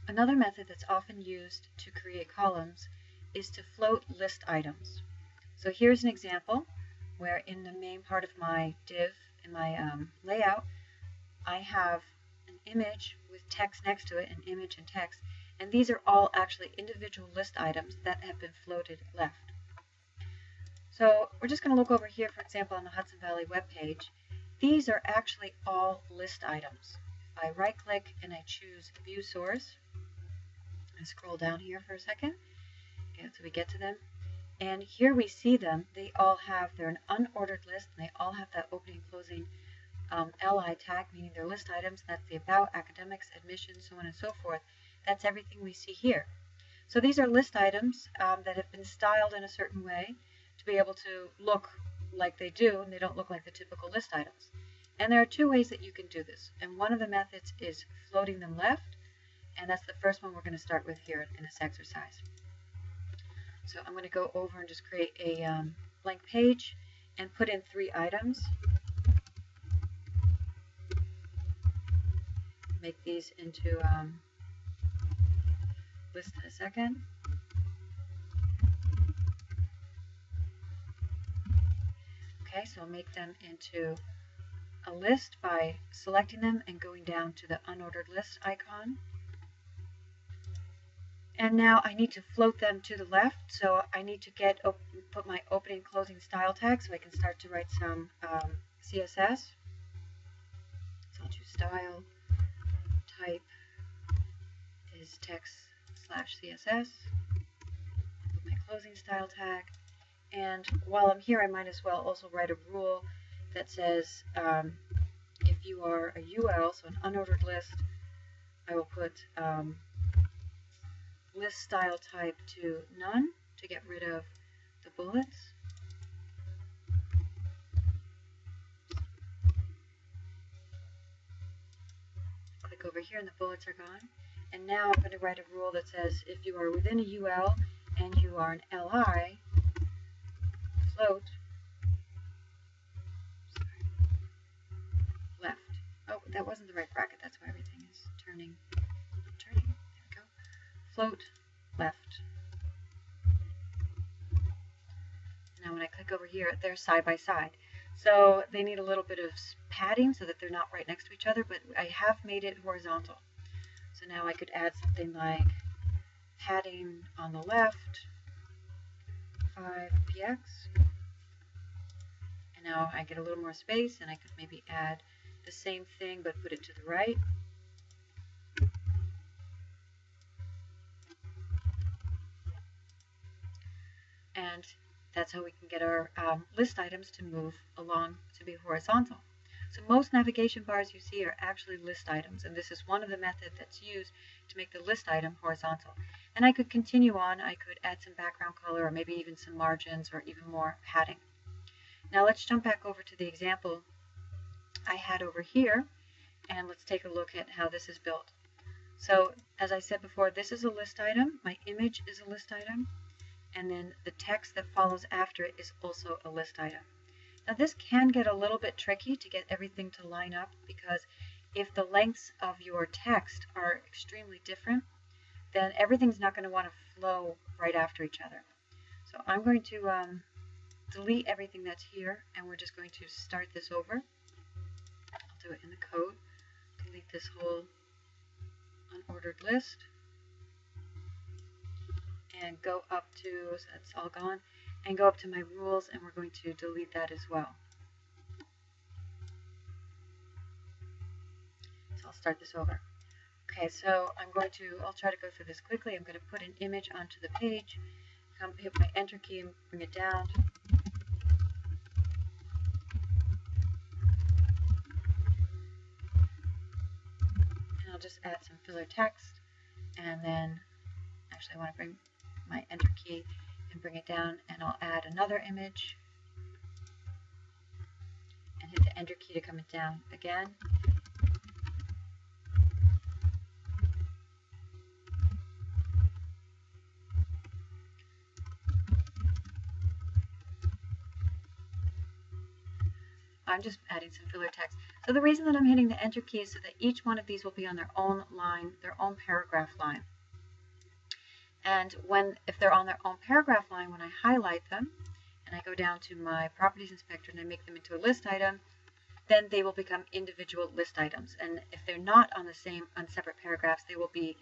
Another method that's often used to create columns is to float list items. So here's an example where in the main part of my div, in my layout, I have an image with text next to it, an image and text, and these are all actually individual list items that have been floated left. So we're just going to look over here, for example, on the Hudson Valley webpage. These are actually all list items. If I right click and I choose View Source, I scroll down here for a second, okay, so we get to them, and here we see them. They all have, they're an unordered list, and they all have that opening and closing LI tag, meaning they're list items. That's the about, academics, admissions, so on and so forth. That's everything we see here. So these are list items that have been styled in a certain way to be able to look like they do, and they don't look like the typical list items. And there are two ways that you can do this, and one of the methods is floating them left, and that's the first one we're going to start with here in this exercise. So I'm going to go over and just create a blank page and put in 3 items. Make these into list in a second. Okay, so I'll make them into a list by selecting them and going down to the unordered list icon. And now I need to float them to the left, so I need to put my opening and closing style tag so I can start to write some CSS. So I'll choose style, type is text/CSS, put my closing style tag, and while I'm here I might as well also write a rule that says if you are a UL, so an unordered list, I will put list style type to none to get rid of the bullets. Click over here and the bullets are gone. And now I'm going to write a rule that says if you are within a UL and you are an LI, float left. Oh, that wasn't the right bracket. That's why everything is turning. There we go. Float left. Now when I click over here, they're side by side. So they need a little bit of padding so that they're not right next to each other, but I have made it horizontal. So now I could add something like padding on the left, 5px. And now I get a little more space, and I could maybe add the same thing but put it to the right. And that's how we can get our list items to move along to be horizontal. So most navigation bars you see are actually list items, and this is one of the methods that's used to make the list item horizontal. And I could continue on. I could add some background color or maybe even some margins or even more padding. Now let's jump back over to the example I had over here, and let's take a look at how this is built. So as I said before, this is a list item. My image is a list item. And then the text that follows after it is also a list item. Now this can get a little bit tricky to get everything to line up, because if the lengths of your text are extremely different, then everything's not going to want to flow right after each other. So I'm going to delete everything that's here, and we're just going to start this over. I'll do it in the code. Delete this whole unordered list. And go up to, so that's all gone, and go up to my rules, and we're going to delete that as well. So I'll start this over. Okay, so I'll try to go through this quickly. I'm going to put an image onto the page, hit my enter key and bring it down. And I'll just add some filler text, and then actually I want to bring my enter key and bring it down, and I'll add another image and hit the enter key to come it down again. I'm just adding some filler text. So the reason that I'm hitting the enter key is so that each one of these will be on their own line, their own paragraph line. And if they're on their own paragraph line, when I highlight them and I go down to my properties inspector and I make them into a list item, then they will become individual list items. And if they're not on separate paragraphs, they will be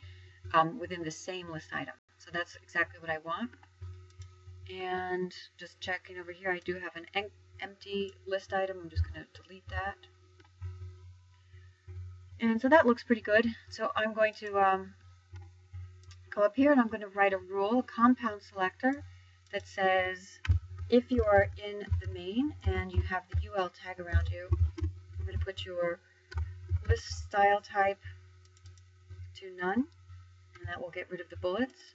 within the same list item. So that's exactly what I want. And just checking over here, I do have an empty list item. I'm just going to delete that. And so that looks pretty good. So I'm going to go up here and I'm going to write a rule, a compound selector, that says if you are in the main and you have the UL tag around you, I'm going to put your list style type to none, and that will get rid of the bullets.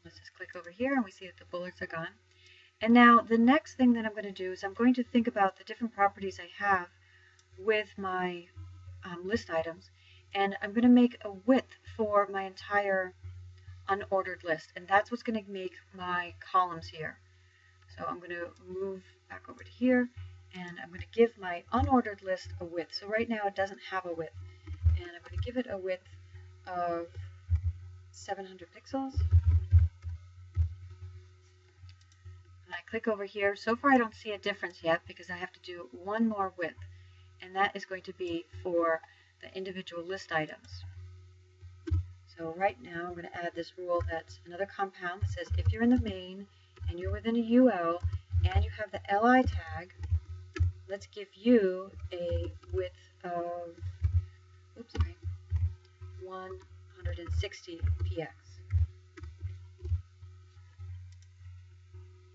Let's just click over here and we see that the bullets are gone. And now the next thing that I'm going to do is I'm going to think about the different properties I have with my list items, and I'm going to make a width for my entire unordered list, and that's what's going to make my columns here. So I'm going to move back over to here, and I'm going to give my unordered list a width. So right now it doesn't have a width, and I'm going to give it a width of 700 pixels. And I click over here. So far I don't see a difference yet because I have to do one more width, and that is going to be for the individual list items. So right now I'm going to add this rule that's another compound that says if you're in the main and you're within a UL and you have the LI tag, let's give you a width of 160 px.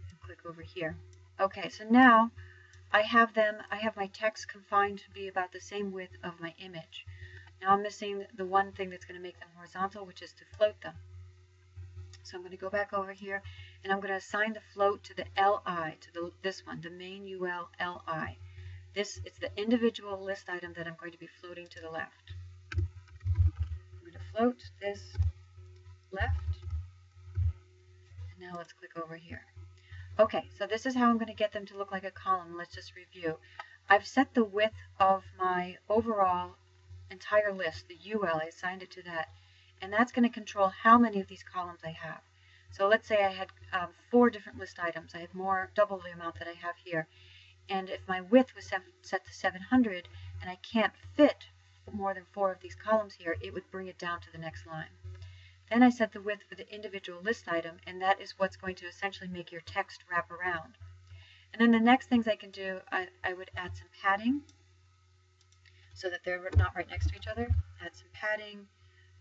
And click over here. Okay, so now I have my text confined to be about the same width of my image. Now I'm missing the one thing that's going to make them horizontal, which is to float them. So I'm going to go back over here and I'm going to assign the float to the LI, to this one, the main UL LI. It's the individual list item that I'm going to be floating to the left. I'm going to float this left. And now let's click over here. Okay, so this is how I'm going to get them to look like a column. Let's just review. I've set the width of my overall entire list, the UL, I assigned it to that, and that's going to control how many of these columns I have. So let's say I had 4 different list items. I had double the amount that I have here, and if my width was set to 700 and I can't fit more than 4 of these columns here, it would bring it down to the next line. Then I set the width for the individual list item, and that is what's going to essentially make your text wrap around. And then the next things I can do, I would add some padding so that they're not right next to each other. Add some padding.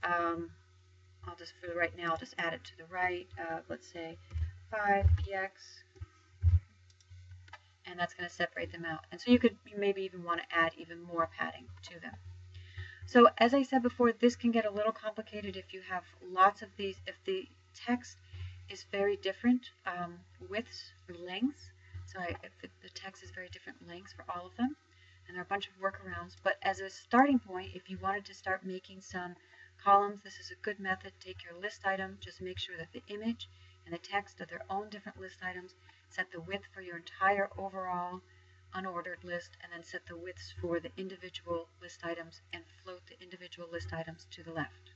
I'll just, for right now, I'll just add it to the right. Let's say 5px, and that's going to separate them out. And so you maybe even want to add even more padding to them. So as I said before, this can get a little complicated if you have lots of these, if the text is very different widths or lengths. So if the text is very different lengths for all of them, and there are a bunch of workarounds. But as a starting point, if you wanted to start making some columns, this is a good method. Take your list item, just make sure that the image and the text are their own different list items, set the width for your entire overall unordered list, and then set the widths for the individual list items and float the individual list items to the left.